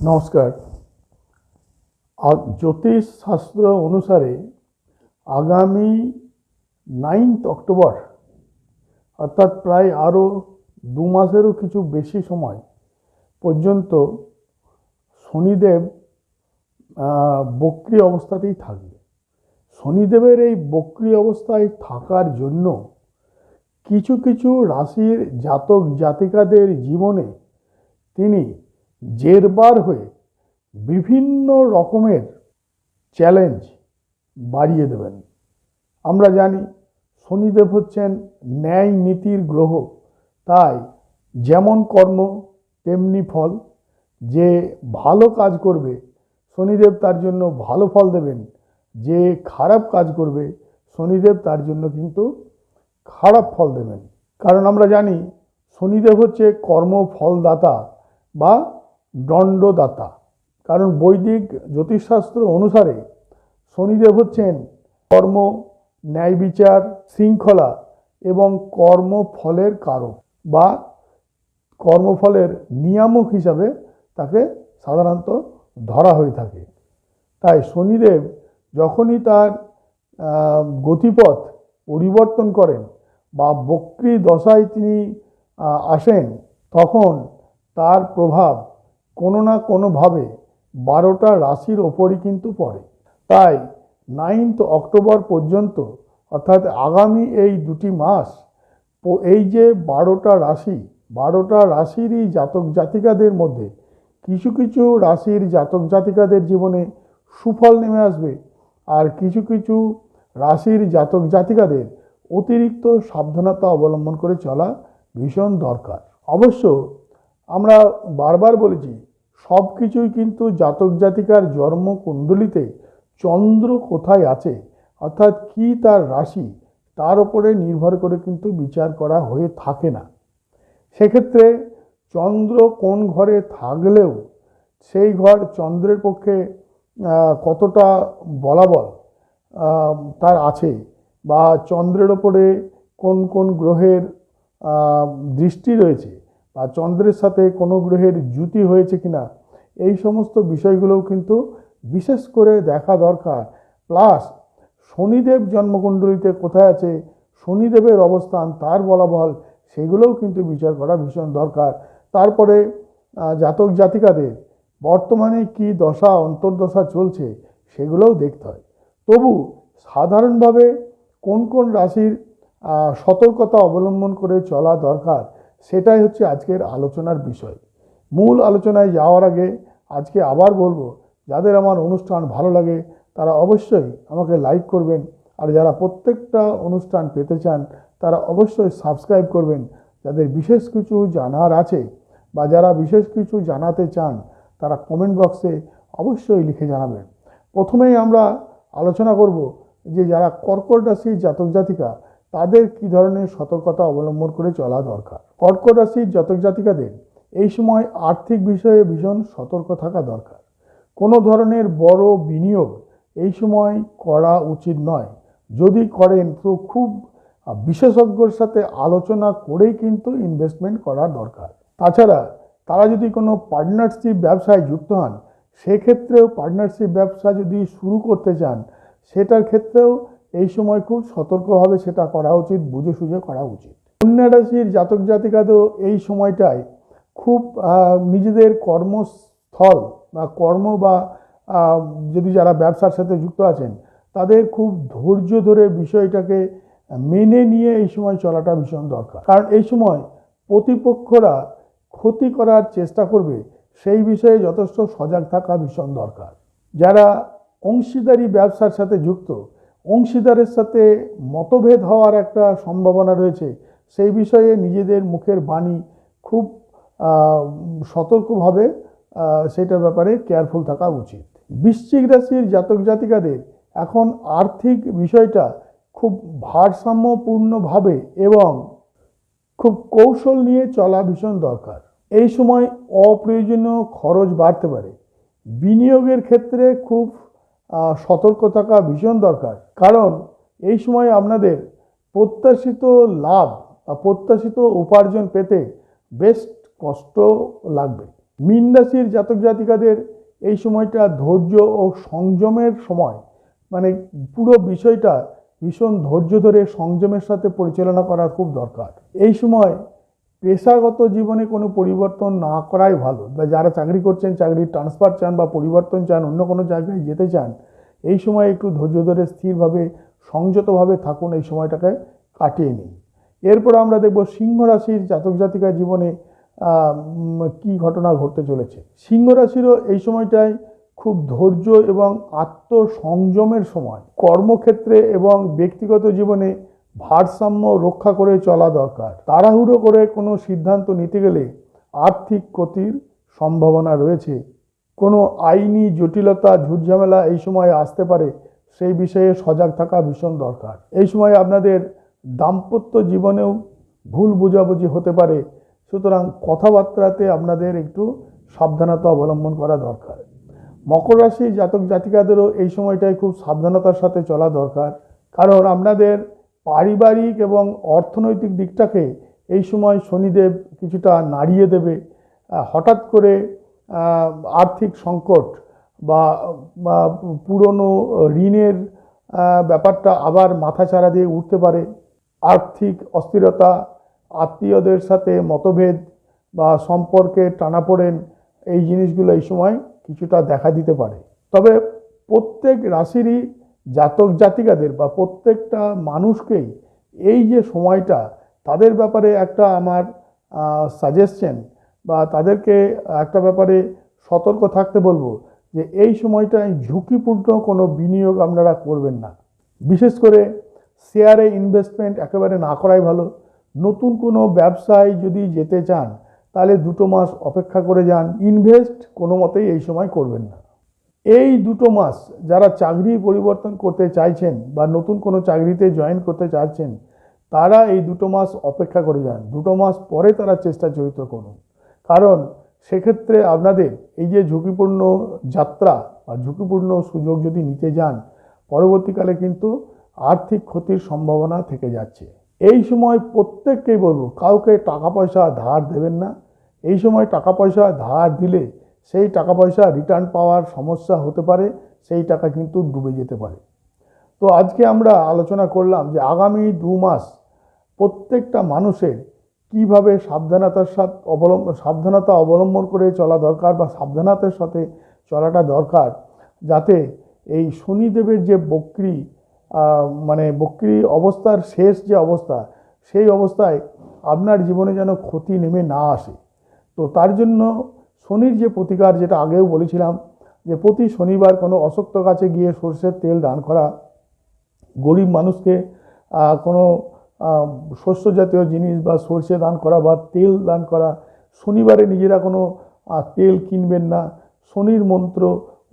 নমস্কার। জ্যোতিষ শাস্ত্র অনুসারে আগামী 9 অক্টোবর অর্থাৎ প্রায় আরও 2 মাসেরও কিছু বেশি সময় পর্যন্ত শনিদেব বক্রী অবস্থাতেই থাকবে। শনিদেবের এই বক্রী অবস্থায় থাকার জন্য কিছু কিছু রাশির জাতক জাতিকাদের জীবনে তিনি জেরবার হয়ে বিভিন্ন রকমের চ্যালেঞ্জ বাড়িয়ে দেবেন। আমরা জানি শনিদেব হচ্ছেন ন্যায় নীতির গ্রহ, তাই যেমন কর্ম তেমনি ফল। যে ভালো কাজ করবে শনিদেব তার জন্য ভালো ফল দেবেন, যে খারাপ কাজ করবে শনিদেব তার জন্য কিন্তু খারাপ ফল দেবেন। কারণ আমরা জানি শনিদেব হচ্ছে কর্মফলদাতা বা দণ্ডদাতা। কারণ বৈদিক জ্যোতিষশাস্ত্র অনুসারে শনিদেব হচ্ছেন কর্ম, ন্যায় বিচার, শৃঙ্খলা এবং কর্মফলের কারক বা কর্মফলের নিয়ামক হিসাবে তাকে সাধারণত ধরা হয়ে থাকে। তাই শনিদেব যখনই তার গতিপথ পরিবর্তন করেন বা বক্রী দশায় তিনি আসেন, তখন তার প্রভাব কোনো না কোনোভাবে 12টা রাশির ওপরই কিন্তু পড়ে। তাই 9 অক্টোবর পর্যন্ত অর্থাৎ আগামী এই 2টি মাস এই যে 12টা রাশিরই জাতক জাতিকাদের মধ্যে কিছু কিছু রাশির জাতক জাতিকাদের জীবনে সুফল নেমে আসবে, আর কিছু কিছু রাশির জাতক জাতিকাদের অতিরিক্ত সাবধানতা অবলম্বন করে চলা ভীষণ দরকার। অবশ্য আমরা বারবার বলেছি সব কিছুই কিন্তু জাতক জাতিকার জন্মকুণ্ডলিতে চন্দ্র কোথায় আছে অর্থাৎ কি তার রাশি তার উপরে নির্ভর করে কিন্তু বিচার করা হয়ে থাকে না। সেক্ষেত্রে চন্দ্র কোন ঘরে থাকলেও সেই ঘর চন্দ্রের পক্ষে কতটা বলাবল তার আছে, বা চন্দ্রের ওপরে কোন কোন গ্রহের দৃষ্টি রয়েছে, বা চন্দ্রের সাথে কোনো গ্রহের যুতি হয়েছে কিনা, এই সমস্ত বিষয়গুলোও কিন্তু বিশেষ করে দেখা দরকার। প্লাস শনিদেব জন্মকুণ্ডলিতে কোথায় আছে, শনিদেবের অবস্থান, তার বলাবল, সেগুলোও কিন্তু বিচার করা ভীষণ দরকার। তারপরে জাতক জাতিকাদের বর্তমানে কি দশা অন্তর্দশা চলছে সেগুলোও দেখতে হয়। তবু সাধারণভাবে কোন কোন রাশির সতর্কতা অবলম্বন করে চলা দরকার সেটাই হচ্ছে আজকের আলোচনার বিষয়। মূল আলোচনায় যাওয়ার আগে আজকে আবার বলবো, যাদের আমার অনুষ্ঠান ভালো লাগে তারা অবশ্যই আমাকে লাইক করবেন, আর যারা প্রত্যেকটা অনুষ্ঠান পেতে চান তারা অবশ্যই সাবস্ক্রাইব করবেন। যাদের বিশেষ কিছু জানার আছে বা যারা বিশেষ কিছু জানাতে চান তারা কমেন্ট বক্সে অবশ্যই লিখে জানাবেন। প্রথমেই আমরা আলোচনা করব যে যারা কর্কট রাশির জাতক জাতিকা তাদের কি ধরনের সতর্কতা অবলম্বন করে চলা দরকার। কর্কট রাশির জাতক জাতিকাদের এই সময় আর্থিক বিষয়ে ভীষণ সতর্ক থাকা দরকার। কোনো ধরনের বড় বিনিয়োগ এই সময় করা উচিত নয়। যদি করেন তো খুব বিশেষজ্ঞর সাথে আলোচনা করেই কিন্তু ইনভেস্টমেন্ট করা দরকার। তাছাড়া তারা যদি কোনো পার্টনারশিপ ব্যবসায় যুক্ত হন, সেক্ষেত্রেও পার্টনারশিপ ব্যবসা যদি শুরু করতে চান সেটার ক্ষেত্রেও এই সময় খুব সতর্কভাবে সেটা করা উচিত, বুঝে সুঝে করা উচিত। কন্যা রাশির জাতক জাতিকাদের এই সময়টায় খুব নিজেদের কর্মস্থল বা কর্ম বা যদি যারা ব্যবসার সাথে যুক্ত আছেন তাদের খুব ধৈর্য ধরে বিষয়টাকে মেনে নিয়ে এই সময় চলাটা ভীষণ দরকার। কারণ এই সময় প্রতিপক্ষরা ক্ষতি করার চেষ্টা করবে, সেই বিষয়ে যথেষ্ট সজাগ থাকা ভীষণ দরকার। যারা অংশীদারি ব্যবসার সাথে যুক্ত, অংশীদারের সাথে মতভেদ হওয়ার একটা সম্ভাবনা রয়েছে, সেই বিষয়ে নিজেদের মুখের বাণী খুব সতর্কভাবে সেটার ব্যাপারে কেয়ারফুল থাকা উচিত। বৃশ্চিক রাশির জাতক জাতিকাদের এখন আর্থিক বিষয়টা খুব ভারসাম্যপূর্ণভাবে এবং খুব কৌশল নিয়ে চলা ভীষণ দরকার। এই সময় অপ্রয়োজনীয় খরচ বাড়তে পারে। বিনিয়োগের ক্ষেত্রে খুব সতর্ক থাকা ভীষণ দরকার, কারণ এই সময় আপনাদের প্রত্যাশিত লাভ বা প্রত্যাশিত উপার্জন পেতে বেশ কষ্ট লাগবে। মীন রাশির জাতক জাতিকাদের এই সময়টা ধৈর্য ও সংযমের সময়, মানে পুরো বিষয়টা ভীষণ ধৈর্য ধরে সংযমের সাথে পরিচালনা করা খুব দরকার। এই সময় পেশাগত জীবনে কোনো পরিবর্তন না করাই ভালো, বা যারা চাকরি করছেন, চাকরির ট্রান্সফার চান বা পরিবর্তন চান, অন্য কোনো জায়গায় যেতে চান, এই সময় একটু ধৈর্য ধরে স্থিরভাবে সংযতভাবে থাকুন, এই সময়টাকে কাটিয়ে নিন। এরপর আমরা দেখব সিংহ রাশির জাতক জাতিকার জীবনে কি ঘটনা ঘটতে চলেছে। সিংহ রাশিরও এই সময়টায় খুব ধৈর্য এবং আত্মসংযমের সময়। কর্মক্ষেত্রে এবং ব্যক্তিগত জীবনে ভারসাম্য রক্ষা করে চলা দরকার। তাড়াহুড়ো করে কোনো সিদ্ধান্ত নিতে গেলে আর্থিক ক্ষতির সম্ভাবনা রয়েছে। কোনো আইনি জটিলতা, ঝুটঝামেলা এই সময় আসতে পারে, সেই বিষয়ে সজাগ থাকা ভীষণ দরকার। এই সময় আপনাদের দাম্পত্য জীবনেও ভুল বোঝাবুঝি হতে পারে, সুতরাং কথাবার্তাতে আপনাদের একটু সাবধানতা অবলম্বন করা দরকার। মকর রাশির জাতক জাতিকাদেরও এই সময়টায় খুব সাবধানতার সাথে চলা দরকার, কারণ আপনাদের পারিবারিক এবং অর্থনৈতিক দিকটাকে এই সময় শনিদেব কিছুটা নাড়িয়ে দেবে। হঠাৎ করে আর্থিক সংকট বা পুরনো ঋণের ব্যাপারটা আবার মাথাচাড়া দিয়ে উঠতে পারে। আর্থিক অস্থিরতা, আত্মীয়দের সাথে মতভেদ বা সম্পর্কে টানাপোড়েন, এই জিনিসগুলো এই সময় কিছুটা দেখা দিতে পারে। তবে প্রত্যেক রাশিরই জাতক জাতিকাদের বা প্রত্যেকটা মানুষকেই এই যে সময়টা, তাদের ব্যাপারে একটা আমার সাজেশন বা তাদেরকে একটা ব্যাপারে সতর্ক থাকতে বলবো যে এই সময়টায় ঝুঁকিপূর্ণ কোনো বিনিয়োগ আপনারা করবেন না। বিশেষ করে শেয়ারে ইনভেস্টমেন্ট একেবারে না করাই ভালো। নতুন কোনো ব্যবসায় যদি যেতে চান তাহলে 2 মাস অপেক্ষা করে যান। ইনভেস্ট কোনো মতেই এই সময় করবেন না। এই 2 মাস যারা চাকরি পরিবর্তন করতে চাইছেন বা নতুন কোনো চাকরিতে জয়েন করতে চাইছেন, তারা এই 2 মাস অপেক্ষা করে যান। 2 মাস পরে তারা চেষ্টা জড়িত করুন, কারণ সেক্ষেত্রে আপনাদের এই যে ঝুঁকিপূর্ণ যাত্রা বা ঝুঁকিপূর্ণ সুযোগ যদি নিতে যান, পরবর্তীকালে কিন্তু আর্থিক ক্ষতির সম্ভাবনা থেকে যাচ্ছে। এই সময় প্রত্যেককেই বলবো, কাউকে টাকা পয়সা ধার দেবেন না। এই সময় টাকা পয়সা ধার দিলে সেই টাকা পয়সা রিটার্ন পাওয়ার সমস্যা হতে পারে, সেই টাকা কিন্তু ডুবে যেতে পারে। তো আজকে আমরা আলোচনা করলাম যে আগামী 2 মাস প্রত্যেকটা মানুষের কিভাবে সাবধানতা অবলম্বন করে চলা দরকার বা সাবধানতার সাথে চলাটা দরকার, যাতে এই শনিদেবের যে বক্রি বক্রি অবস্থার শেষ যে অবস্থা, সেই অবস্থায় আপনার জীবনে যেন ক্ষতি নেমে না আসে। তো তার জন্য শনির যে প্রতিকার, যেটা আগেও বলেছিলাম, যে প্রতি শনিবার কোনো অশক্ত গাছে গিয়ে সরষের তেল দান করা, গরিব মানুষকে কোনো শস্য জাতীয় জিনিস বা সরষে দান করা বা তেল দান করা। শনিবারে নিজেরা কোনো তেল কিনবেন না। শনির মন্ত্র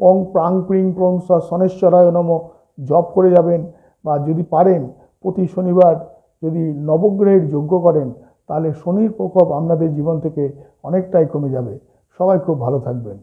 ওং প্রাং প্রিং প্রং শনেশ্বরায় নমঃ জপ করে যাবেন, বা যদি পারেন প্রতি শনিবার যদি নবগ্রহের যজ্ঞ করেন, তাহলে শনির প্রকোপ আপনাদের জীবন থেকে অনেকটাই কমে যাবে। সবাই খুব ভালো থাকবেন।